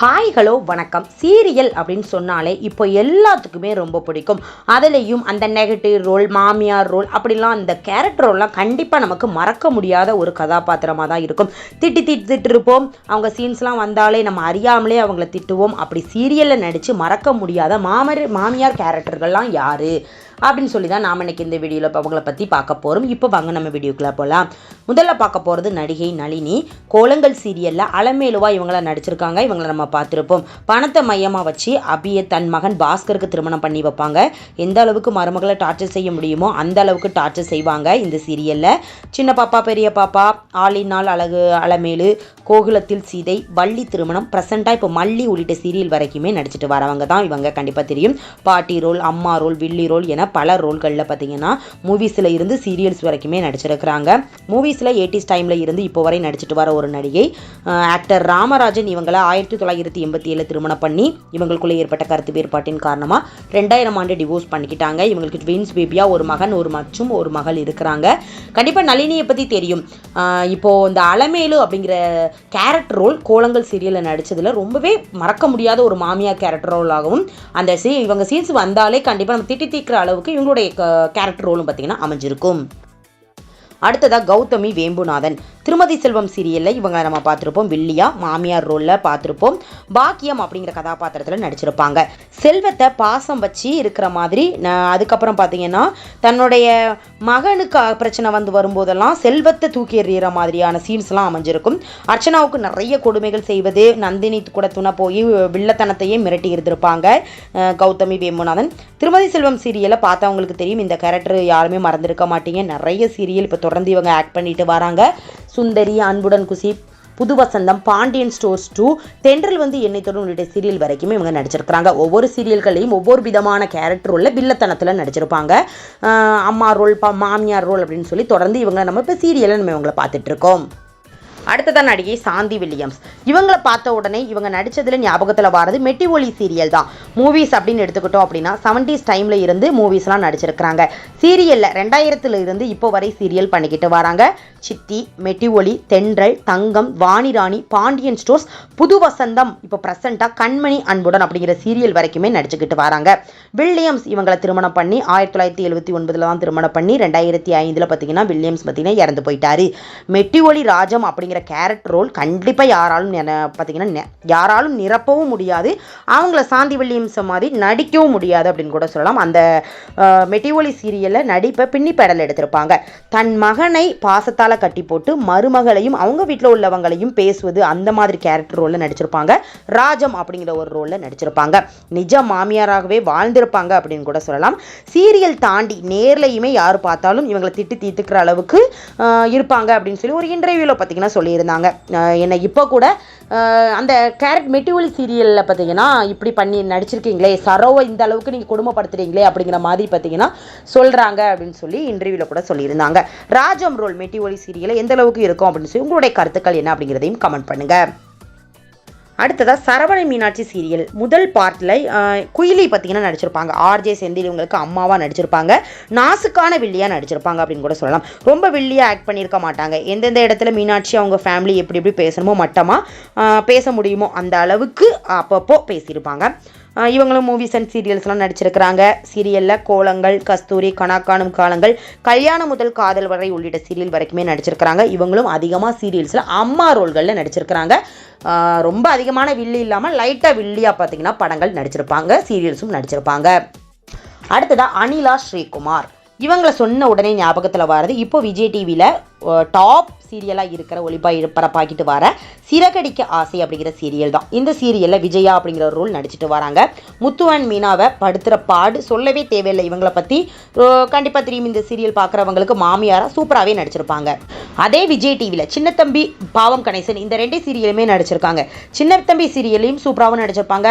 Hi hello வணக்கம். Serial அப்படின்னு சொன்னாலே இப்போ எல்லாத்துக்குமே ரொம்ப பிடிக்கும். அதுலேயும் அந்த நெகட்டிவ் ரோல், மாமியார் ரோல் அப்படிலாம் அந்த கேரக்டர் ரோல்லாம் கண்டிப்பாக நமக்கு மறக்க முடியாத ஒரு கதாபாத்திரமாக தான் இருக்கும். திட்டு இருப்போம். அவங்க சீன்ஸ்லாம் வந்தாலே நம்ம அறியாமலே அவங்கள திட்டுவோம். அப்படி சீரியலில் நடித்து மறக்க முடியாத மாமியார் கேரக்டர்கள்லாம் யார் அப்படின்னு சொல்லி தான் நாம் இன்றைக்கி இந்த வீடியோவில் அவங்கள பற்றி பார்க்க போகிறோம். இப்போ வாங்க நம்ம வீடியோக்குள்ளே போகலாம். முதல்ல பார்க்க போகிறது நடிகை நளினி. கோலங்கள் சீரியலில் அலமேலுவா இவங்கள நடிச்சிருக்காங்க. இவங்களை நம்ம பார்த்துருப்போம். பணத்தை மையமாக வச்சு அபியை தன் மகன் பாஸ்கருக்கு திருமணம் பண்ணி வைப்பாங்க. எந்த அளவுக்கு மருமகளை டார்ச்சர் செய்ய முடியுமோ அந்த அளவுக்கு டார்ச்சர் செய்வாங்க இந்த சீரியலில். சின்ன பாப்பா, பெரிய பாப்பா, ஆளினால் அழகு, அலமேலு, கோகுலத்தில் சீதை, வள்ளி திருமணம், ப்ரெசண்ட்டாக இப்போ மல்லி உள்ளிட்ட சீரியல் வரைக்குமே நடிச்சிட்டு வரவங்க தான் இவங்க. கண்டிப்பாக தெரியும். பாட்டி ரோல், அம்மா ரோல், வில்லி ரோல் என பல ரோல்களில் பார்த்தீங்கன்னா மூவிஸில் இருந்து சீரியல்ஸ் வரைக்குமே நடிச்சிருக்கிறாங்க. மூவிஸில் 80s டைமில் இருந்து இப்போ வரை நடிச்சிட்டு வர ஒரு நடிகை. ஆக்டர் ராமராஜன் இவங்களை 1987 திருமணம் பண்ணி இவங்களுக்குள்ளே ஏற்பட்ட கருத்து வேறுபாட்டின் காரணமாக 2000 ஆண்டு டிவோர்ஸ் பண்ணிக்கிட்டாங்க. இவங்களுக்கு ட்வின்ஸ் பேபியாக ஒரு மகன் ஒரு மகள் இருக்கிறாங்க. கண்டிப்பாக நளினியை பற்றி தெரியும். இப்போது இந்த அலமேலு அப்படிங்கிற கேரக்டர் ரோல் கோலங்கள் சீரியலில் நடித்ததில் ரொம்பவே மறக்க முடியாத ஒரு மாமியார் கேரக்டர் ரோலாகவும் அந்த இவங்க சீன்ஸ் வந்தாலே கண்டிப்பாக நம்ம தீக்கிற அளவுக்கு இவங்களுடைய கேரக்டர் ரோலும் பார்த்தீங்கன்னா அமைஞ்சிருக்கும். அடுத்ததாக கௌதமி வேம்புநாதன். திருமதி செல்வம் சீரியலில் இவங்க நம்ம பார்த்துருப்போம். வில்லியா மாமியார் ரோலில் பார்த்துருப்போம். பாக்கியம் அப்படிங்கிற கதாபாத்திரத்தில் நடிச்சிருப்பாங்க. செல்வத்தை பாசம் வச்சு இருக்கிற மாதிரி. அதுக்கப்புறம் பார்த்தீங்கன்னா தன்னுடைய மகனுக்கு பிரச்சனை வரும்போதெல்லாம் செல்வத்தை தூக்கி எறிகிற மாதிரியான சீன்ஸ்லாம் அமைஞ்சிருக்கும். அர்ச்சனாவுக்கு நிறைய கொடுமைகள் செய்வது, நந்தினி கூட துணை போய் வில்லத்தனத்தையே மிரட்டி இருந்திருப்பாங்க கௌதமி வேம்புநாதன். திருமதி செல்வம் சீரியலை பார்த்தவங்களுக்கு தெரியும். இந்த கேரக்டர் யாருமே மறந்துருக்க மாட்டீங்க. நிறைய சீரியல் இப்போ தொடர்ந்து இவங்க ஆக்ட் பண்ணிட்டு வராங்க. சுந்தரி, அன்புடன் குசி, புது வசந்தம், பாண்டியன் ஸ்டோர்ஸ் 2, தென்றல் என்னை தொடரும் உள்ளிட்ட சீரியல் வரைக்குமே இவங்க நடிச்சிருக்கிறாங்க. ஒவ்வொரு சீரியல்களையும் ஒவ்வொரு விதமான கேரக்டர் ரோலில் வில்லத்தனத்தில் நடிச்சிருப்பாங்க. அம்மா ரோல், மாமியார் ரோல் அப்படின்னு சொல்லி தொடர்ந்து இவங்க நம்ம இப்போ சீரியலை நம்ம இவங்களை பார்த்துட்டு இருக்கோம். அடுத்ததான் நடிகை சாந்தி வில்லியம்ஸ். இவங்களை பார்த்த உடனே இவங்க நடித்ததில் ஞாபகத்தில் வாரது மெட்டி ஒலி சீரியல் தான். மூவிஸ் அப்படின்னு எடுத்துக்கிட்டோம் அப்படின்னா 70s டைமில் இருந்து மூவிஸ்லாம் நடிச்சிருக்கிறாங்க. சீரியலில் 2000 இருந்து இப்போ வரை சீரியல் பண்ணிக்கிட்டு வராங்க. சித்தி, மெட்டி ஒலி, தென்றல், தங்கம், வாணிராணி, பாண்டியன் ஸ்டோர்ஸ், புது வசந்தம், இப்போ ப்ரெசண்ட்டாக கண்மணி அன்புடன் அப்படிங்கிற சீரியல் வரைக்குமே நடிச்சுக்கிட்டு வராங்க. வில்லியம்ஸ் இவங்களை திருமணம் பண்ணி 1979 தான் திருமணம் பண்ணி 2005 பார்த்தீங்கன்னா வில்லியம்ஸ் பார்த்தீங்கன்னா இறந்து போயிட்டாரு. மெட்டி ஒலி ராஜம் அப்படிங்கிற கேரக்டர் ரோல் கண்டிப்பாக யாராலும் நிரப்பவும் முடியாது. அவங்கள சாந்தி வில்லியம்ஸ் மாதிரி நடிக்கவும் முடியாது அப்படின்னு கூட சொல்லலாம். அந்த மெட்டி ஒலி சீரியலில் நடிப்பை பின்னி பெடல் எடுத்திருப்பாங்க. தன் மகனை பாசத்தால் கட்டி போட்டு மருமகளையும் அவங்க வீட்டில் உள்ளவங்களையும் பேசுவது, அந்த மாதிரி கேரக்டர் ரோலில் நடிச்சிருப்பாங்க. ராஜம் அப்படிங்கிற ஒரு ரோலில் நடிச்சிருப்பாங்க. நிஜ மாமியாராகவே வாழ்ந்திருப்பாங்க அப்படின்னு கூட சொல்லலாம். சீரியல் தாண்டி நேர்லையுமே யார் பார்த்தாலும் இவங்களை தீர்த்துக்கிற அளவுக்கு இருப்பாங்க அப்படின்னு சொல்லி ஒரு இன்டர்வியூவில் பார்த்தீங்கன்னா சொல்லியிருந்தாங்க. என்னை இப்போ கூட அந்த மெட்டி ஒலி சீரியலில் பார்த்தீங்கன்னா இப்படி பண்ணி நடிச்சிருக்கீங்களே, சரோவை இந்த அளவுக்கு நீங்கள் கொடுமைப்படுத்துறீங்களே அப்படிங்கிற மாதிரி பார்த்தீங்கன்னா சொல்கிறாங்க அப்படின்னு சொல்லி இன்டர்வியூவில் கூட சொல்லியிருந்தாங்க. ராஜம் ரோல் மெட்டி ஒலி சீரியலில் எந்த அளவுக்கு இருக்கும் அப்படின்னு சொல்லி உங்களுடைய கருத்துக்கள் என்ன அப்படிங்கிறதையும் கமெண்ட் பண்ணுங்கள். அடுத்ததாக சரவணை மீனாட்சி சீரியல் முதல் பார்ட்டில் குயிலி பார்த்தீங்கன்னா நடிச்சிருப்பாங்க. ஆர்ஜே செந்தில் இவங்களுக்கு அம்மாவாக நடிச்சிருப்பாங்க. நாசுக்கான வில்லியாக நடிச்சிருப்பாங்க அப்படின்னு கூட சொல்லலாம். ரொம்ப வில்லியாக ஆக்ட் பண்ணியிருக்க மாட்டாங்க. எந்தெந்த இடத்துல மீனாட்சி அவங்க ஃபேமிலி எப்படி பேசணுமோ மட்டமாக பேச முடியுமோ அந்த அளவுக்கு அப்பப்போ பேசியிருப்பாங்க. இவங்களும் மூவிஸ் அண்ட் சீரியல்ஸ்லாம் நடிச்சிருக்கிறாங்க. சீரியலில் கோலங்கள், கஸ்தூரி, கணக்கானும் காலங்கள், கல்யாணம் முதல் காதல் வரை உள்ளிட்ட சீரியல் வரைக்குமே நடிச்சிருக்கிறாங்க. இவங்களும் அதிகமாக சீரியல்ஸில் அம்மா ரோல்களில் நடிச்சிருக்கிறாங்க. ரொம்ப அதிகமான வில்லி இல்லாமல் லைட்டாக வில்லியாக பார்த்தீங்கன்னா படங்கள் நடிச்சிருப்பாங்க, சீரியல்ஸும் நடிச்சிருப்பாங்க. அடுத்ததாக அனிலா ஸ்ரீகுமார். இவங்களை சொன்ன உடனே ஞாபகத்தில் வர்றது இப்போ விஜய் டிவியில் டாப் சீரியலாக இருக்கிற ஒளிபரப்பாக்கிட்டு வர சிறகடிக்க ஆசை அப்படிங்கிற சீரியல் தான். இந்த சீரியலில் விஜயா அப்படிங்கிற ரோல் நடிச்சிட்டு வராங்க. முத்து அண்ட் மீனாவை படுத்துகிற பாடு சொல்லவே தேவையில்லை. இவங்களை பற்றி கண்டிப்பாக தெரியும். இந்த சீரியல் பார்க்குறவங்களுக்கு மாமியாராக சூப்பராகவே நடிச்சிருப்பாங்க. அதே விஜய் டிவியில் சின்னத்தம்பி, பாவம் கணேசன் இந்த 2 சீரியலுமே நடிச்சிருக்காங்க. சின்னத்தம்பி சீரியலையும் சூப்பராகவும் நடிச்சிருப்பாங்க.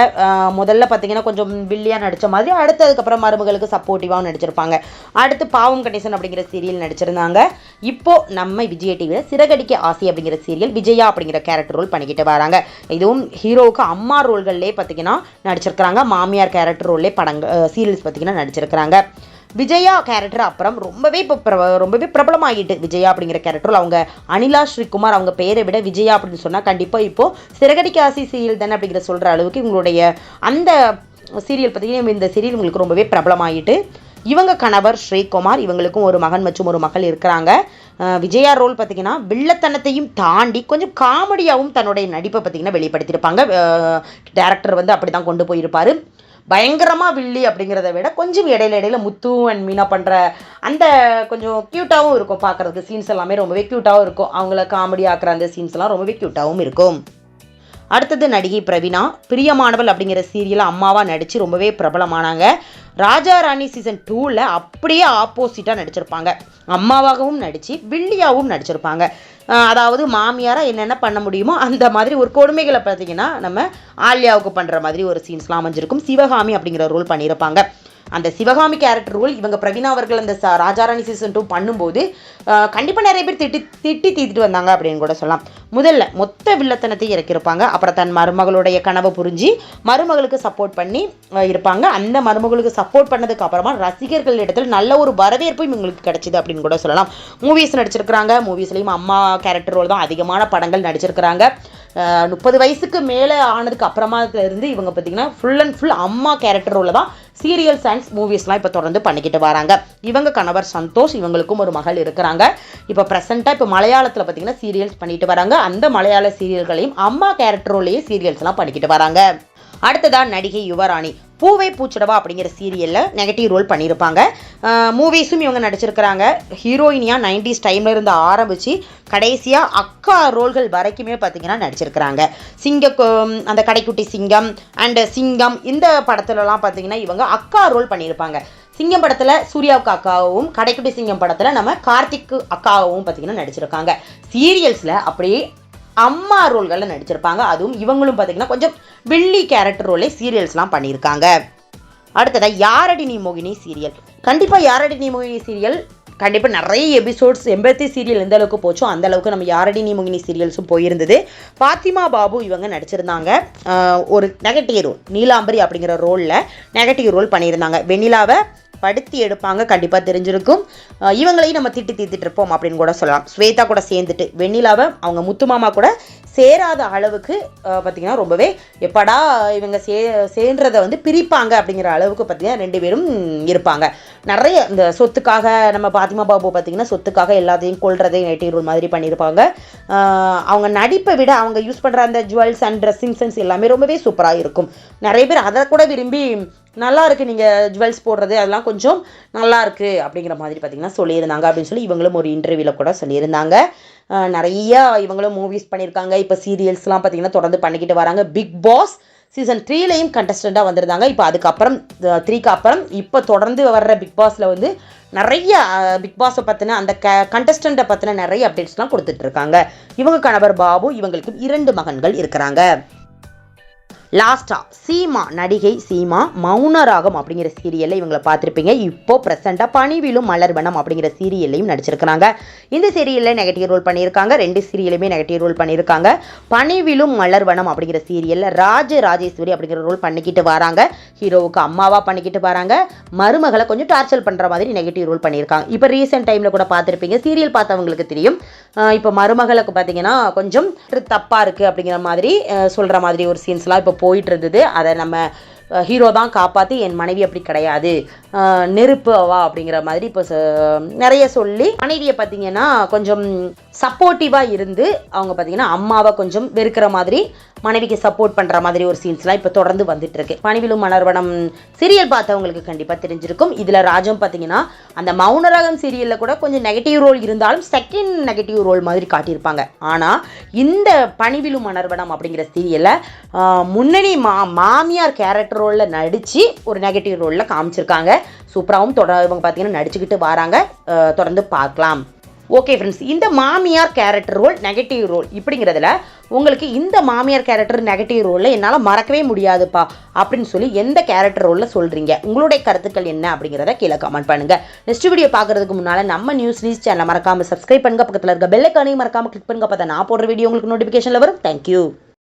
முதல்ல பார்த்தீங்கன்னா கொஞ்சம் வில்லியாக நடித்த மாதிரி, அடுத்ததுக்கப்புறம் மருமகளுக்கு சப்போர்ட்டிவாகவும் நடிச்சிருப்பாங்க. அடுத்து பாவம் கணேசன் அப்படிங்கிற சீரியல் நடிச்சிருந்தாங்க. இப்போ நம்ம விஜய் டிவியில் சிறகடிக்க ஆசை அப்படிங்கிற சீரியல் விஜயா அப்படிங்கிற கேரக்டர் ரோல் பண்ணிக்கிட்டு வராங்க. இதுவும் ஹீரோவுக்கு அம்மா ரோல்கள்லேயே பார்த்தீங்கன்னா நடிச்சிருக்கிறாங்க. மாமியார் கேரக்டர் ரோல்லே சீரியல்ஸ் பார்த்தீங்கன்னா நடிச்சிருக்கிறாங்க. விஜயா கேரக்டர் அப்புறம் ரொம்பவே பிரபலமாகிட்டு. விஜயா அப்படிங்கிற கேரக்டர் அவங்க அனிலா ஸ்ரீகுமார் அவங்க பெயரை விட விஜயா அப்படின்னு சொன்னால் கண்டிப்பாக இப்போது சிறகடிக்க ஆசை சீரியல் தானே அப்படிங்கிற சொல்கிற அளவுக்கு இவங்களுடைய அந்த சீரியல் பார்த்தீங்கன்னா இந்த சீரியல் உங்களுக்கு ரொம்பவே பிரபலமாகிட்டு. இவங்க கணவர் ஸ்ரீகுமார், இவங்களுக்கும் ஒரு மகன் மற்றும் ஒரு மகள் இருக்கிறாங்க. விஜயா ரோல் பார்த்திங்கன்னா வில்லத்தனத்தையும் தாண்டி கொஞ்சம் காமெடியாகவும் தன்னுடைய நடிப்பை பார்த்திங்கன்னா வெளிப்படுத்தியிருப்பாங்க. டேரக்டர் வந்து அப்படி தான் கொண்டு போயிருப்பார். பயங்கரமாக வில்லி அப்படிங்கிறத விட கொஞ்சம் இடையில முத்து அண்ட் மீனா பண்ணுற அந்த கொஞ்சம் க்யூட்டாகவும் இருக்கும். பார்க்குறதுக்கு சீன்ஸ் எல்லாமே ரொம்பவே க்யூட்டாகவும் இருக்கும். அவங்கள காமெடி ஆக்குற அந்த சீன்ஸ்லாம் ரொம்பவே க்யூட்டாகவும் இருக்கும். அடுத்தது நடிகை பிரவீனா, பிரியமானவள் அப்படிங்கிற சீரியலில் அம்மாவாக நடித்து ரொம்பவே பிரபலமானாங்க. ராஜா ராணி சீசன் 2ல் அப்படியே ஆப்போசிட்டாக நடிச்சிருப்பாங்க. அம்மாவாகவும் நடித்து வில்லியாகவும் நடிச்சிருப்பாங்க. அதாவது மாமியாராக என்னென்ன பண்ண முடியுமோ அந்த மாதிரி ஒரு கொடுமைகளை பார்த்தீங்கன்னா நம்ம ஆலியாவுக்கு பண்ணுற மாதிரி ஒரு சீன்ஸ்லாம் அமைஞ்சிருக்கும். சிவகாமி அப்படிங்கிற ரோல் பண்ணியிருப்பாங்க. அந்த சிவகாமி கேரக்டர் ரோல் இவங்க பிரவீனா அவர்கள் அந்த ராஜாராணி சீசன் 2 பண்ணும்போது கண்டிப்பாக நிறைய பேர் தீத்துட்டு வந்தாங்க அப்படின்னு கூட சொல்லலாம். முதல்ல மொத்த வில்லத்தனத்தை இறக்கியிருப்பாங்க. அப்புறம் தன் மருமகளுடைய கனவை புரிஞ்சு மருமகளுக்கு சப்போர்ட் பண்ணி இருப்பாங்க. அந்த மருமகளுக்கு சப்போர்ட் பண்ணதுக்கு அப்புறமா ரசிகர்கள் இடத்துல நல்ல ஒரு வரவேற்பும் இவங்களுக்கு கிடைச்சிது அப்படின்னு கூட சொல்லலாம். மூவிஸ் நடிச்சிருக்கிறாங்க. மூவிஸ்லையும் அம்மா கேரக்டர் ரோல் தான் அதிகமான படங்கள் நடிச்சிருக்கிறாங்க. 30 வயசுக்கு மேலே ஆனதுக்கு அப்புறமா இருந்து இவங்க பார்த்தீங்கன்னா ஃபுல் அண்ட் ஃபுல் அம்மா கேரக்டர் ரோல தான் சீரியல்ஸ் அண்ட் மூவிஸ்லாம் இப்போ தொடர்ந்து பண்ணிக்கிட்டு வராங்க. இவங்க கணவர் சந்தோஷ், இவங்களுக்கும் ஒரு மகள் இருக்கிறாங்க. இப்போ ப்ரெசென்ட்டாக இப்போ மலையாளத்தில் பார்த்தீங்கன்னா சீரியல்ஸ் பண்ணிட்டு வராங்க. அந்த மலையாள சீரியல்களையும் அம்மா கேரக்டர் ரோலையே சீரியல்ஸ்லாம் பண்ணிக்கிட்டு வராங்க. அடுத்ததான் நடிகை யுவராணி, பூவே பூச்சிடவா அப்படிங்கிற சீரியலில் நெகட்டிவ் ரோல் பண்ணியிருப்பாங்க. மூவிஸும் இவங்க நடிச்சிருக்கிறாங்க. ஹீரோயினியாக 90s டைமில் இருந்து ஆரம்பித்து கடைசியாக அக்கா ரோல்கள் வரைக்குமே பார்த்திங்கன்னா நடிச்சிருக்கிறாங்க. அந்த கடைக்குட்டி சிங்கம் அண்டு சிங்கம் இந்த படத்துலலாம் பார்த்திங்கன்னா இவங்க அக்கா ரோல் பண்ணியிருப்பாங்க. சிங்கம் படத்தில் சூர்யாவுக்கு அக்காவும், கடைக்குட்டி சிங்கம் படத்தில் நம்ம கார்த்திக்கு அக்காவும் பார்த்திங்கன்னா நடிச்சிருக்காங்க. சீரியல்ஸில் அப்படியே அம்மா ரோல்களில் நடிச்சிருப்பாங்க. அதுவும் இவங்களும் பார்த்திங்கன்னா கொஞ்சம் வில்லி கேரக்டர் ரோலே சீரியல்ஸ்லாம் பண்ணியிருக்காங்க. அடுத்ததாக யாரடி நீ மோகினி சீரியல். கண்டிப்பாக யாரடி நீ மோகினி சீரியல் கண்டிப்பாக நிறைய எபிசோட்ஸ் எம்பத்தி சீரியல் எந்த அளவுக்கு போச்சோ அந்த அளவுக்கு நம்ம யாரடி நீ மோகினி சீரியல்ஸும் போயிருந்தது. பாத்திமா பாபு இவங்க நடிச்சிருந்தாங்க. ஒரு நெகட்டிவ் ரோல், நீலாம்பரி அப்படிங்கிற ரோலில் நெகட்டிவ் ரோல் பண்ணியிருந்தாங்க. வெண்ணிலாவை படுத்தி எடுப்பாங்க, கண்டிப்பாக தெரிஞ்சிருக்கும். இவங்களையும் நம்ம தீர்த்துட்டு இருப்போம் அப்படின்னு கூட சொல்லலாம். ஸ்வேதா கூட சேர்ந்துட்டு வெண்ணிலாவை அவங்க முத்துமாமா கூட சேராத அளவுக்கு பார்த்திங்கன்னா ரொம்பவே எப்படா இவங்க சேர்ன்றதை வந்து பிரிப்பாங்க அப்படிங்கிற அளவுக்கு பார்த்திங்கன்னா 2 பேரும் இருப்பாங்க. நிறைய இந்த சொத்துக்காக நம்ம பாத்திமா பாபு பார்த்திங்கன்னா சொத்துக்காக எல்லாத்தையும் கொள்றதை நெகட்டிவ் ரோல் மாதிரி பண்ணியிருப்பாங்க. அவங்க நடிப்பை விட அவங்க யூஸ் பண்ணுற அந்த ஜுவல்ஸ் அண்ட் ட்ரெஸ்ஸிங் சென்ஸ் எல்லாமே ரொம்பவே சூப்பராக இருக்கும். நிறைய பேர் அதை கூட விரும்பி நல்லா இருக்குது நீங்கள் ஜுவல்ஸ் போடுறது அதெல்லாம் கொஞ்சம் நல்லா இருக்குது அப்படிங்கிற மாதிரி பார்த்திங்கன்னா சொல்லியிருந்தாங்க அப்படின்னு சொல்லி இவங்களும் ஒரு இன்டர்வியூவில் கூட சொல்லியிருந்தாங்க. நிறையா இவங்களும் மூவிஸ் பண்ணியிருக்காங்க. இப்போ சீரியல்ஸ்லாம் பார்த்திங்கன்னா தொடர்ந்து பண்ணிக்கிட்டு வராங்க. பிக் பாஸ் சீசன் 3லையும் கண்டஸ்டண்ட்டாக வந்திருந்தாங்க. இப்போ அதுக்கப்புறம் 3க்கு அப்புறம் இப்போ தொடர்ந்து வர்ற பிக் பாஸில் வந்து நிறைய பிக் பாஸை பற்றின அந்த கண்டஸ்டண்ட்டை பற்றின நிறைய அப்டேட்ஸ்லாம் கொடுத்துட்ருக்காங்க. இவங்க கணவர் பாபு, இவங்களுக்கு 2 மகன்கள் இருக்கிறாங்க. லாஸ்ட்டாக சீமா, நடிகை சீமா மௌனராகம் அப்படிங்கிற சீரியலில் இவங்களை பார்த்துருப்பீங்க. இப்போ ப்ரெசென்ட்டாக பணிவிலும் மலர்வனம் அப்படிங்கிற சீரியல்லையும் நடிச்சிருக்கிறாங்க. இந்த சீரியலில் நெகட்டிவ் ரோல் பண்ணியிருக்காங்க. 2 சீரியலுமே நெகட்டிவ் ரோல் பண்ணியிருக்காங்க. பணிவிலும் மலர்வனம் அப்படிங்கிற சீரியலில் ராஜேஸ்வரி அப்படிங்கிற ரோல் பண்ணிக்கிட்டு வராங்க. ஹீரோவுக்கு அம்மாவாக பண்ணிக்கிட்டு வராங்க. மருமகளை கொஞ்சம் டார்ச்சர் பண்ணுற மாதிரி நெகட்டிவ் ரோல் பண்ணியிருக்காங்க. இப்போ ரீசெண்ட் டைமில் கூட பார்த்துருப்பீங்க, சீரியல் பார்த்தவங்களுக்கு தெரியும். இப்போ மருமகளுக்கு பார்த்தீங்கன்னா கொஞ்சம் தப்பாக இருக்குது அப்படிங்கிற மாதிரி சொல்கிற மாதிரி ஒரு சீன்ஸ்லாம் இப்போ போயிட்டு இருந்தது. அதை நம்ம ஹீரோ தான் காப்பாற்றி என் மனைவி அப்படி கிடையாது, நெருப்பு அவா அப்படிங்கிற மாதிரி இப்போ நிறைய சொல்லி மனைவியை பார்த்திங்கன்னா கொஞ்சம் சப்போர்ட்டிவாக இருந்து அவங்க பார்த்திங்கன்னா அம்மாவை கொஞ்சம் வெறுக்கிற மாதிரி மனைவிக்கு சப்போர்ட் பண்ணுற மாதிரி ஒரு சீன்ஸ்லாம் இப்போ தொடர்ந்து வந்துட்டுருக்கு. பணிவிலும் மலர்வனம் சீரியல் பார்த்தவங்களுக்கு கண்டிப்பாக தெரிஞ்சிருக்கும். இதில் ராஜம் பார்த்திங்கன்னா அந்த மௌனராகம் சீரியலில் கூட கொஞ்சம் நெகட்டிவ் ரோல் இருந்தாலும் செகண்ட் நெகட்டிவ் ரோல் மாதிரி காட்டியிருப்பாங்க. ஆனால் இந்த பணிவிலும் மலர்வனம் அப்படிங்கிற சீரியலில் முன்னணி மாமியார் கேரக்டர் ரோலில் நடித்து ஒரு நெகட்டிவ் ரோலில் காமிச்சிருக்காங்க. சூப்பராகவும் இவங்க பார்த்தீங்கன்னா நடிச்சுக்கிட்டு வராங்க. தொடர்ந்து பார்க்கலாம். ஓகே ஃப்ரெண்ட்ஸ், இந்த மாமியார் கேரக்டர் ரோல் நெகட்டிவ் ரோல் இப்படிங்கிறதுல உங்களுக்கு இந்த மாமியார் கேரக்டர் நெகட்டிவ் ரோலில் என்னால் மறக்கவே முடியாதுப்பா அப்படின்னு சொல்லி எந்த கேரக்டர் ரோலில் சொல்கிறீங்க, உங்களுடைய கருத்துக்கள் என்ன அப்படிங்கிறத கீழே கமெண்ட் பண்ணுங்கள். நெக்ஸ்ட் வீடியோ பார்க்குறதுக்கு முன்னால் நம்ம நியூஸ் சேனலை மறக்காமல் சப்ஸ்கிரைப் பண்ணுங்கள். பக்கத்தில் இருக்க பெல் ஐகானையும் மறக்காமல் கிளிக் பண்ணுங்கள். பார்த்தா நான் போடுற வீடியோ உங்களுக்கு நோட்டிஃபிகேஷனில் வரும். தேங்க்யூ.